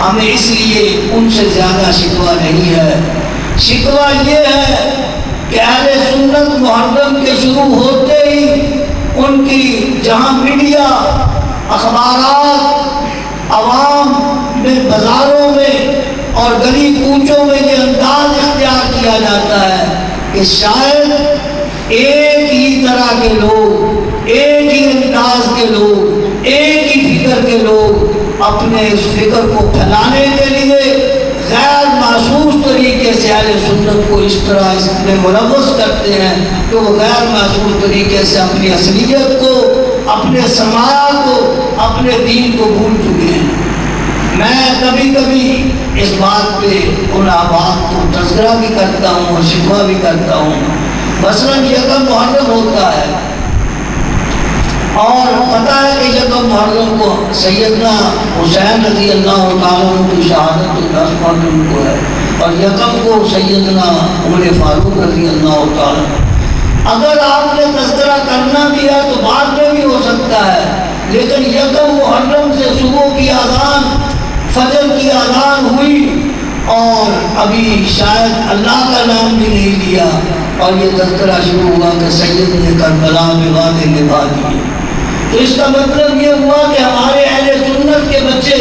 ہمیں اس لیے ان سے زیادہ شکوہ نہیں ہے۔ شکوہ یہ ہے کہ اہل سنت محرم کے شروع ہوتے ہی ان کی جہاں میڈیا، اخبارات، عوام میں، بازاروں میں اور گلی کوچوں میں یہ انداز اختیار کیا جاتا ہے کہ شاید ایک ہی طرح کے لوگ، ایک ہی انداز کے لوگ، ایک ہی فکر کے لوگ اپنے اس فکر کو پھیلانے کے لیے غیر محسوس طریقے سے اہل سنت کو اس طرح اس میں ملوث کرتے ہیں کہ وہ غیر محسوس طریقے سے اپنی اصلیت کو، اپنے سماع کو، اپنے دین کو بھول چکے ہیں۔ میں کبھی کبھی اس بات پہ ان آباد کو تذکرہ بھی کرتا ہوں اور شکوہ بھی کرتا ہوں۔ مثلاً یکم محرم ہوتا ہے اور پتہ ہے کہ یکم محرم کو سیدنا حسین رضی اللہ تعالیٰ عنہ کی شہادت 10 محرم کو ہے، اور یکم کو سیدنا عمر فاروق رضی اللہ تعالیٰ۔ اگر آپ نے تذکرہ کرنا بھی ہے تو بعد میں بھی ہو سکتا ہے، لیکن یکم محرم سے صبح کی اذان، فجر کی اذان ہوئی اور ابھی شاید اللہ کا نام بھی نہیں لیا اور یہ تذکرہ شروع ہوا کہ سید نے کربلا میں وعدے نبھا دیے۔ تو اس کا مطلب یہ ہوا کہ ہمارے اہل سنت کے بچے،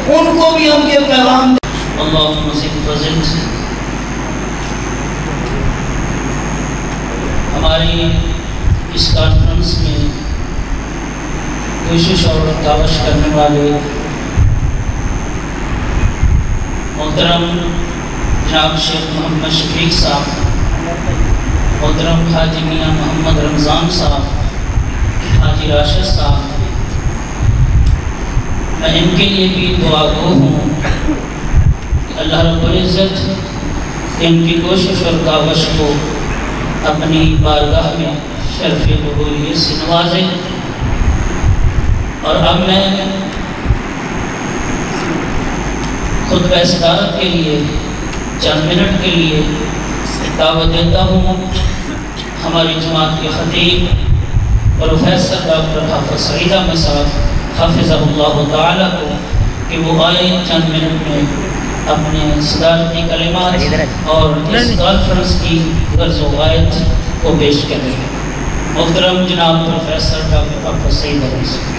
ان کو بھی ہم یہ پیغام دیں۔ اللہم زد وزد۔ ہماری اس کانفرنس میں کوشش اور کاوش کرنے والے محترم جناب شیخ محمد شفیق صاحب، محترم حاجی میاں محمد رمضان صاحب، حاجی راشد صاحب، میں ان کے لیے بھی دعا گو ہوں کہ اللہ رب العزت ان کی کوشش اور کاوش کو اپنی بارگاہ میں شرف قبولیت سے نوازے۔ اور اب میں خطبہ صدارت کے لیے چند منٹ کے لیے دعوت دیتا ہوں ہماری جماعت کے خطیب پروفیسر ڈاکٹر حافظ سعید احمد صاحب حافظہ اللہ تعالیٰ کو کہ وہ آئے چند منٹ میں اپنے صدارتی کلمات اور اس کانفرنس کی غرض و غایت کو پیش کریں۔ محترم جناب پروفیسر ڈاکٹر حافظ سعید احمد صاحب۔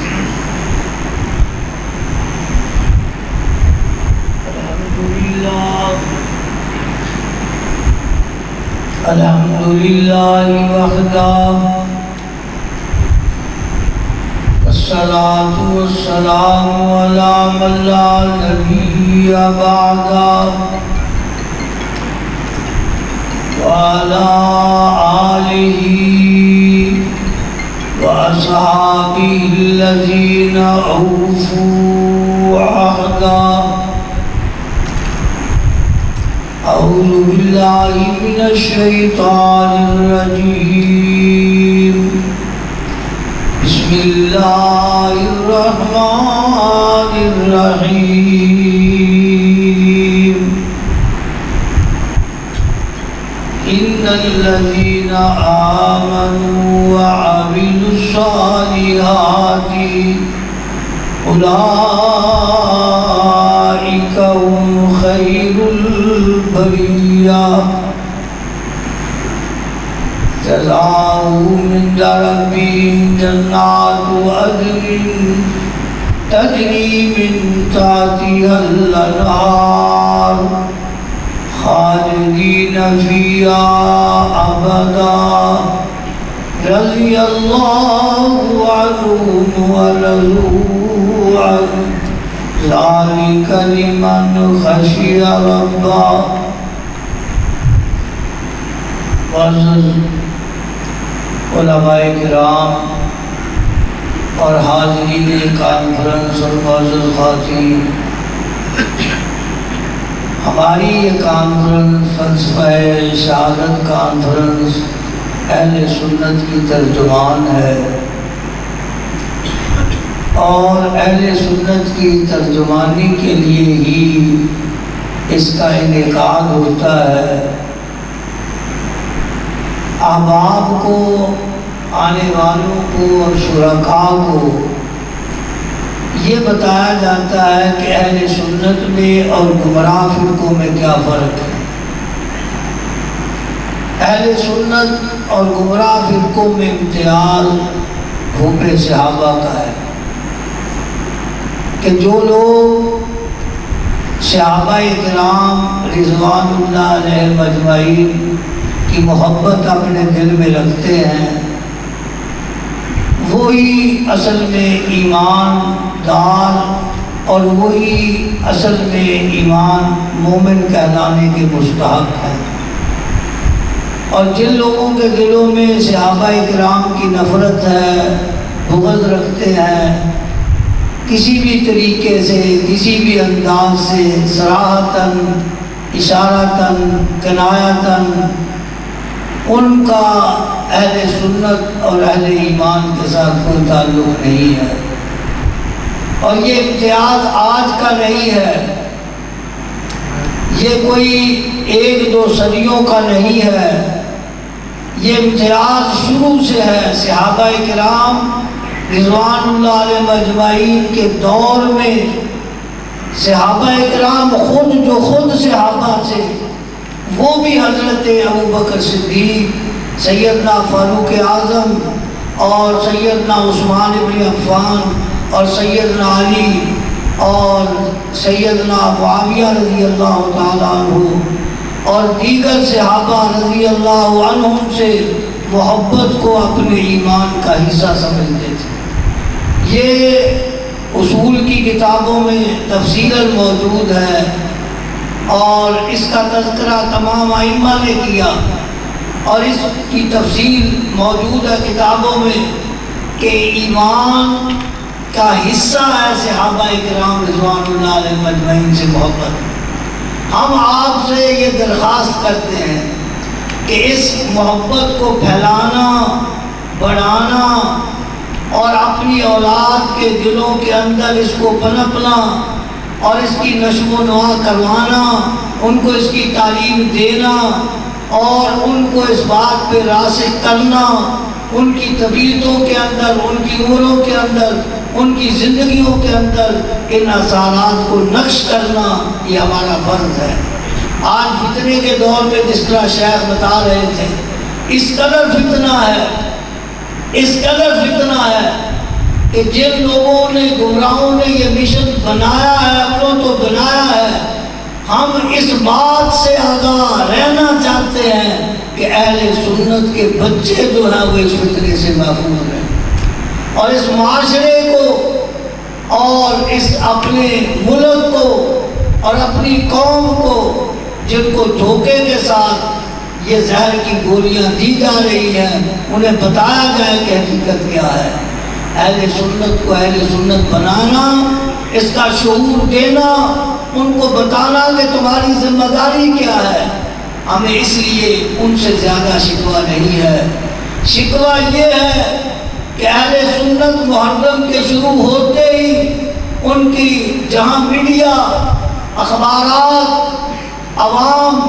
الحمدللہ وحدہ والصلاة والسلام علی من لا نبی بعدہ وعلی آلہ وأصحابہ الذین اوفوا عہدہ۔ اعوذ باللہ من الشیطان الرجیم، بسم اللہ الرحمن الرحیم۔ ان الذین آمنوا وعملوا الصالحات اولئک هم خیر البریہ، جزاؤہم عند ربہم جنات عدن تجری من تحتہا الانہار خالدین فیہا ابدا، رضی اللہ عنہم ورضوا عنہ، ذالک لمن خشی ربہ۔ معزز علماء کرام اور حاضرین کانفرنس اور معزز خواتین، ہماری یہ کانفرنس فلسفہ شہادت کانفرنس اہل سنت کی ترجمان ہے، اور اہل سنت کی ترجمانی کے لیے ہی اس کا انعقاد ہوتا ہے۔ احباب کو، آنے والوں کو اور شرکاء کو یہ بتایا جاتا ہے کہ اہل سنت میں اور گمراہ فرقوں میں کیا فرق ہے۔ اہل سنت اور گمراہ فرقوں میں امتیاز حب صحابہ کا ہے کہ جو لوگ صحابہ کرام رضوان اللہ علیہم اجمعین کی محبت اپنے دل میں رکھتے ہیں، وہی اصل میں ایمان دار اور وہی اصل میں ایمان مومن کہلانے کے مستحق ہیں۔ اور جن لوگوں کے دلوں میں صحابہ کرام کی نفرت ہے، بغض رکھتے ہیں، کسی بھی طریقے سے کسی بھی انداز سے صراحتاً اشارتاً کنایتاً ان کا اہل سنت اور اہل ایمان کے ساتھ کوئی تعلق نہیں ہے۔ اور یہ امتیاز آج کا نہیں ہے، یہ کوئی ایک دو صدیوں کا نہیں ہے، یہ امتیاز شروع سے ہے۔ صحابہ کرام رضوان اللہ علیہم اجمعین کے دور میں صحابہ کرام خود جو خود صحابہ تھے، وہ بھی حضرت ابوبکر صدیق، سیدنا فاروق اعظم اور سیدنا عثمان بن عفان اور سیدنا علی اور سیدنا معاویہ رضی اللہ تعالیٰ عنہ اور دیگر صحابہ رضی اللہ عنہم سے محبت کو اپنے ایمان کا حصہ سمجھتے تھے۔ یہ اصول کی کتابوں میں تفصیلاً موجود ہے اور اس کا تذکرہ تمام ائمہ نے کیا، اور اس کی تفصیل موجود ہے کتابوں میں کہ ایمان کا حصہ ہے صحابہ کرام رضوان اللہ علیہم اجمعین سے محبت۔ ہم آپ سے یہ درخواست کرتے ہیں کہ اس محبت کو پھیلانا، بڑھانا اور اپنی اولاد کے دلوں کے اندر اس کو پنپنا اور اس کی نشو و نما کروانا، ان کو اس کی تعلیم دینا اور ان کو اس بات پہ راسخ کرنا، ان کی طبیعتوں کے اندر، ان کی عمروں کے اندر، ان کی زندگیوں کے اندر ان اثرات کو نقش کرنا، یہ ہمارا فرض ہے۔ آج فتنے کے دور میں جس طرح شیخ بتا رہے تھے، اس قدر فتنہ ہے، اس قدر فتنہ ہے کہ جن لوگوں نے گمراہوں نے یہ مشن بنایا ہے، انہوں تو بنایا ہے، ہم اس بات سے آگاہ رہنا چاہتے ہیں کہ اہل سنت کے بچے جو ہیں وہ اس فتنے سے محفوظ ہیں، اور اس معاشرے کو اور اس اپنے ملک کو اور اپنی قوم کو جن کو دھوکے کے ساتھ یہ زہر کی گولیاں دی جا رہی ہیں، انہیں بتایا جائے کہ حقیقت کیا ہے۔ اہل سنت کو اہل سنت بنانا، اس کا شعور دینا، ان کو بتانا کہ تمہاری ذمہ داری کیا ہے۔ ہمیں اس لیے ان سے زیادہ شکوہ نہیں ہے، شکوہ یہ ہے کہ اہل سنت محرم کے شروع ہوتے ہی ان کی جہاں میڈیا، اخبارات، عوام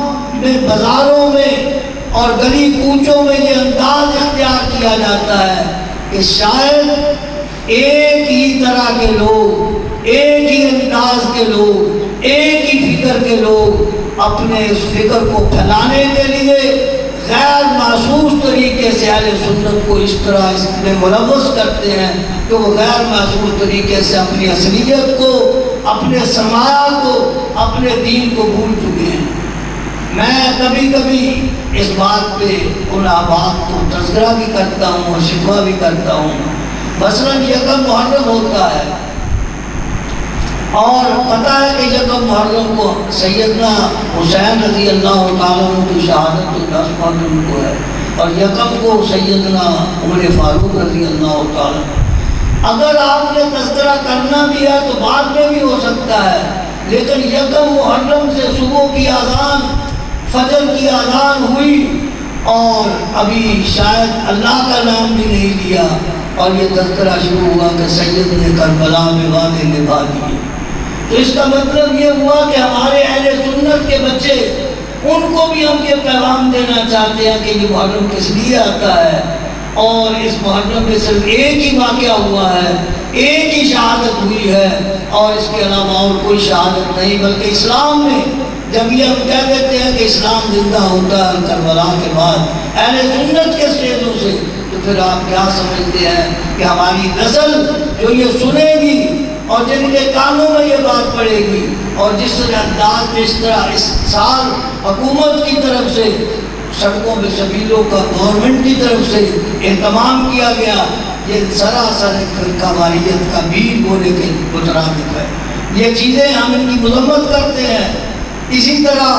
میں، بازاروں میں اور گلی کوچوں میں یہ انداز اختیار کیا جاتا ہے کہ شاید ایک ہی طرح کے لوگ، ایک ہی انداز کے لوگ، ایک ہی فکر کے لوگ اپنے اس فکر کو پھیلانے کے لیے غیر محسوس طریقے سے اہل سنت کو اس طرح اس میں ملوث کرتے ہیں کہ وہ غیر محسوس طریقے سے اپنی اصلیت کو، اپنے سرمایہ کو، اپنے دین کو بھول چکے ہیں۔ میں کبھی کبھی اس بات پہ ان احباب کو تذکرہ بھی کرتا ہوں اور شکوہ بھی کرتا ہوں۔ مثلاً یکم محرم ہوتا ہے اور پتہ ہے کہ یکم محرم کو سیدنا حسین رضی اللہ تعالیٰ عنہ کی شہادت تو 10 محرم کو ہے، اور یکم کو سیدنا عمر فاروق رضی اللہ تعالیٰ۔ اگر آپ نے تذکرہ کرنا بھی ہے تو بعد میں بھی ہو سکتا ہے، لیکن یکم محرم سے صبح کی اذان، فجر کی اذان ہوئی اور ابھی شاید اللہ کا نام بھی نہیں لیا اور یہ تذکرہ شروع ہوا کہ سید نے کربلا میں وعدے نبھا دیے۔ تو اس کا مطلب یہ ہوا کہ ہمارے اہل سنت کے بچے، ان کو بھی ہم یہ پیغام دینا چاہتے ہیں کہ یہ محرم کس لیے آتا ہے اور اس محرم میں صرف ایک ہی واقعہ ہوا ہے، ایک ہی شہادت ہوئی ہے، اور اس کے علاوہ اور کوئی شہادت نہیں، بلکہ اسلام میں جب یہ ہم کہہ دیتے ہیں کہ اسلام زندہ ہوتا ہے کربلا کے بعد اہل سنت کے سیدوں سے، تو پھر آپ کیا سمجھتے ہیں کہ ہماری نسل جو یہ سنے گی اور جن کے کانوں میں یہ بات پڑے گی، اور جس طرح انداز میں اس طرح اس سال حکومت کی طرف سے سڑکوں میں سبیلوں کا گورنمنٹ کی طرف سے اہتمام کیا گیا، یہ سراسر فرقہ واریت کا بیج بونے کے مترادف ہے۔ یہ چیزیں ہم ان کی مذمت کرتے ہیں۔ اسی طرح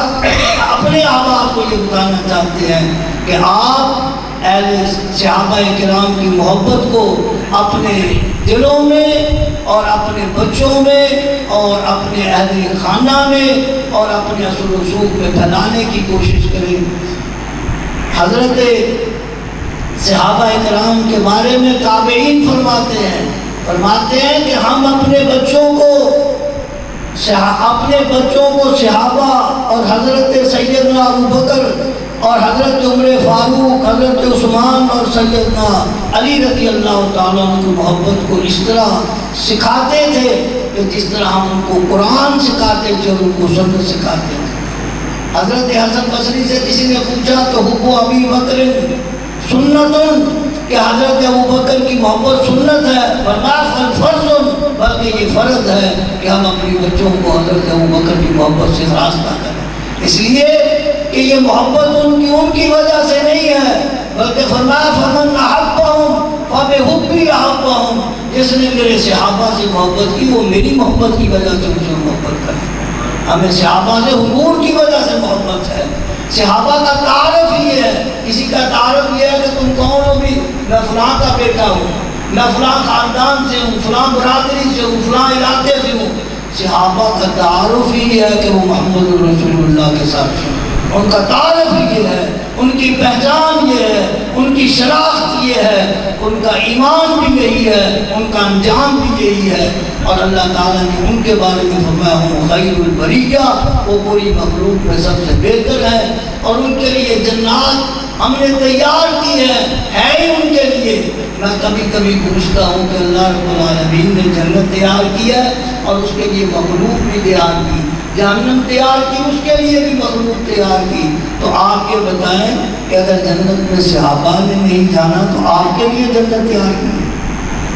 اپنے آباء کو یہ بتانا چاہتے ہیں کہ آپ اہل صحابہ کرام کی محبت کو اپنے دلوں میں اور اپنے بچوں میں اور اپنے اہل خانہ میں اور اپنے اصل و رسوخ میں پھیلانے کی کوشش کریں۔ حضرت صحابہ کرام کے بارے میں تابعین فرماتے ہیں کہ ہم اپنے بچوں کو صحابہ اور حضرت سیدنا ابوبکر اور حضرت عمر فاروق، حضرت عثمان اور سیدنا علی رضی اللہ تعالیٰ عنہ کی محبت کو اس طرح سکھاتے تھے کہ جس طرح ہم ان کو قرآن سکھاتے تھے اور ان کو سنت سکھاتے تھے۔ حضرت حسن بصری سے کسی نے پوچھا کہ حب ابی بکر سنتن، کہ حضرت ابوبکر کی محبت سنت ہے، فرمایا فرض، بلکہ یہ فرض ہے کہ ہم اپنی بچوں کو حضرت ابوبکر کی محبت سے راستہ کریں، اس لیے کہ یہ محبت ان کی وجہ سے نہیں ہے، بلکہ فرمایا فمن احبہم فبحبی احبہم، جس نے میرے صحابہ سے محبت کی وہ میری محبت کی وجہ سے ان سے محبت کرے۔ ہمیں صحابہ سے حضور کی وجہ سے محبت ہے۔ صحابہ کا تعارف یہ ہے، کسی کا تعارف یہ ہے کہ تم کون ہو، بھی میں فلاں کا بیٹا ہوں، میں فلاں خاندان سے ہوں، فلاں برادری سے ہوں، فلاں علاقے سے ہوں۔ صحابہ کا تعارف ہی ہے کہ وہ محمد رسول اللہ کے ساتھ ہیں، ان کا تعارف یہ ہے، ان کی پہچان یہ ہے، ان کی شناخت یہ ہے، ان کا ایمان بھی یہی ہے، ان کا انجام بھی یہی ہے۔ اور اللہ تعالیٰ نے ان کے بارے میں فرمایا ہوں خیر البریہ، وہ پوری مخلوق میں سب سے بہتر ہے، اور ان کے لیے جنات ہم نے تیار کی ہے ہی ان کے لیے۔ میں کبھی کبھی پوچھتا ہوں کہ اللہ رب العالمین نے جنت تیار کی ہے اور اس کے لیے مخلوق بھی تیار کی، جہنم تیار کی اس کے لیے بھی مخلوق تیار کی، تو آپ یہ بتائیں کہ اگر جنت میں صحابہ نے نہیں جانا تو آپ کے لیے جنت تیار کی ہے؟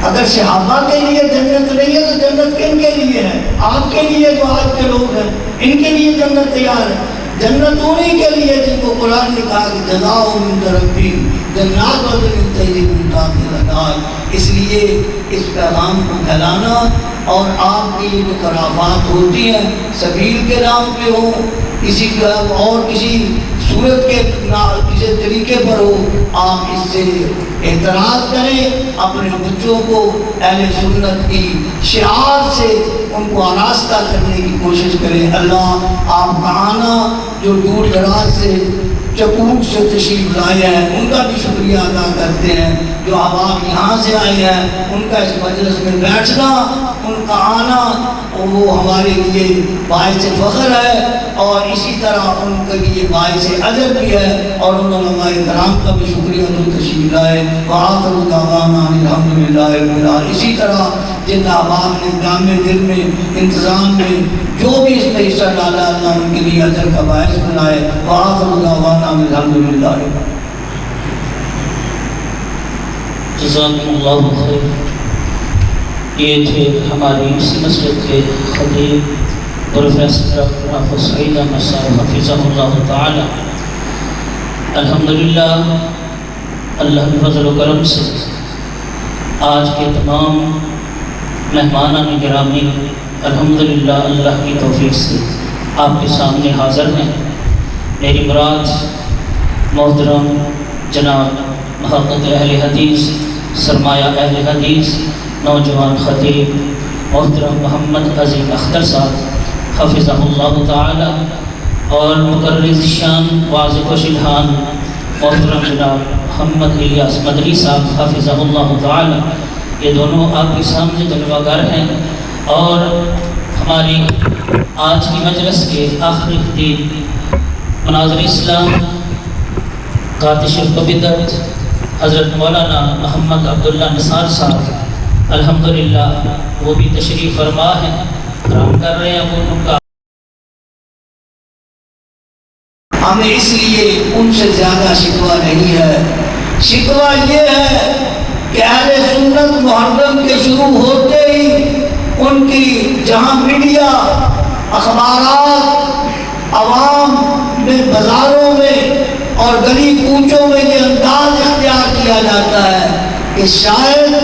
اگر صحابہ کے لیے جنت نہیں ہے تو جنت کن کے لیے ہے؟ آپ کے لیے جو آج کے لوگ ہیں ان کے لیے جنت تیار ہے۔ جنت انہی کے لیے جن کو قرآن نے کہا کہ جزاؤہم عند ربہم جنات عدن تجری من تحتہا الانہار۔ اس لیے اس پیغام کو پھیلانا اور آپ کی یہ جو خرافات ہوتی ہیں سبیل کے نام پہ ہو، کسی کا اور کسی صورت کے کسی طریقے پر ہو، آپ اس سے اعتراض کریں، اپنے بچوں کو اہل سنت کی شعار سے ان کو آراستہ کرنے کی کوشش کریں۔ اللہ آپ کا آنا جو دور دراز سے چکوٹ سے تشریف لائے ہیں ان کا بھی شکریہ ادا کرتے ہیں، جو آپ یہاں سے آئے ہیں ان کا اس مجلس میں بیٹھنا، ان کا آنا وہ ہمارے لیے باعث فخر ہے، اور اسی طرح ان کے لیے باعث اجر بھی ہے، اور ان علماء کرام کا بھی شکریہ جو تشریف لائے۔ وآخر دعوانا الحمدللہ رب العالمین۔ اسی طرح جن احباب نے جامع دل میں انتظام میں جو بھی اس میں حصہ ڈالا اللہ ان کے لیے اجر کا باعث بنائے۔ وآخر دعوانا الحمدللہ رب العالمین۔ جزاکم اللہ خیر۔ یہ تھے ہماری اس مسجد کے خطیب پروفیسر ڈاکٹر حافظ سعید احمد صاحب حفظہ اللہ تعالی۔ الحمدللہ اللہ کے فضل و کرم سے آج کے تمام مہمانان گرامی الحمدللہ اللہ کی توفیق سے آپ کے سامنے حاضر ہیں۔ میری مراد محترم جناب محقق اہل حدیث، سرمایہ اہل حدیث، نوجوان خطیب محترم محمد عظیم اختر صاحب حفظہ اللہ تعالی، اور مقرر شان واضح و شلحان محترم جناب محمد الیاس مدنی صاحب حفظہ اللہ تعالی، یہ دونوں آپ کے سامنے جلوہ گر ہیں، اور ہماری آج کی مجلس کے آخری خطیب مناظر اسلام قاطع شفق و بدعت حضرت مولانا محمد عبداللہ نثار صاحب الحمدللہ وہ بھی تشریف فرما ہیں، ہم کر رہے ہیں وہ ان کا ہمیں اس لیے ان سے زیادہ شکوہ نہیں ہے۔ شکوہ یہ ہے کہ اہل سنت محرم کے شروع ہوتے ہی ان کی جہاں میڈیا، اخبارات، عوام میں، بازاروں میں اور گلی کوچوں میں یہ انداز اختیار کیا جاتا ہے کہ شاید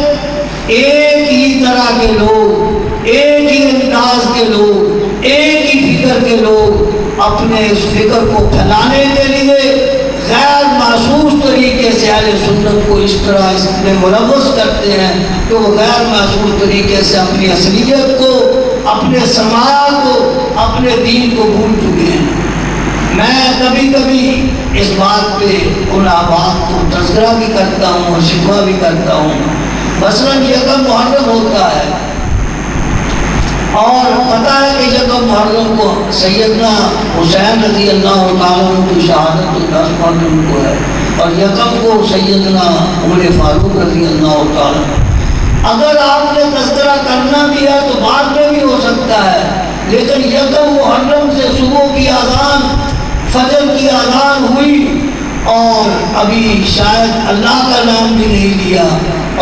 ایک ہی طرح کے لوگ، ایک ہی انداز کے لوگ، ایک ہی فکر کے لوگ اپنے اس فکر کو پھیلانے کے لیے غیر محسوس طریقے سے اہل سنت کو اس طرح اس میں ملوث کرتے ہیں کہ وہ غیر محسوس طریقے سے اپنی اصلیت کو، اپنے سماع کو، اپنے دین کو بھول چکے ہیں۔ میں کبھی کبھی اس بات پہ ان آباد کو تذکرہ بھی کرتا ہوں اور شکوہ بھی کرتا ہوں۔ مثلاً یکم محرم ہوتا ہے اور پتہ ہے کہ یکم محرم کو سیدنا حسین رضی اللہ تعالیٰ عنہ کی شہادت 10 محرم کو ہے اور یکم کو سیدنا عمر فاروق رضی اللہ تعالیٰ عنہ۔ اگر آپ نے تذکرہ کرنا بھی ہے تو بعد میں بھی ہو سکتا ہے، لیکن یکم محرم سے صبح کی اذان، فجر کی اذان ہوئی اور ابھی شاید اللہ کا نام بھی نہیں لیا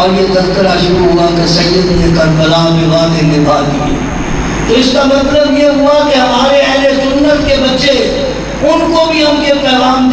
اور یہ تذکرہ شروع ہوا کہ سید نے کربلا میں وعدے نبھا دیے، تو اس کا مطلب یہ ہوا کہ ہمارے اہل سنت کے بچے، ان کو بھی ہم یہ پیغام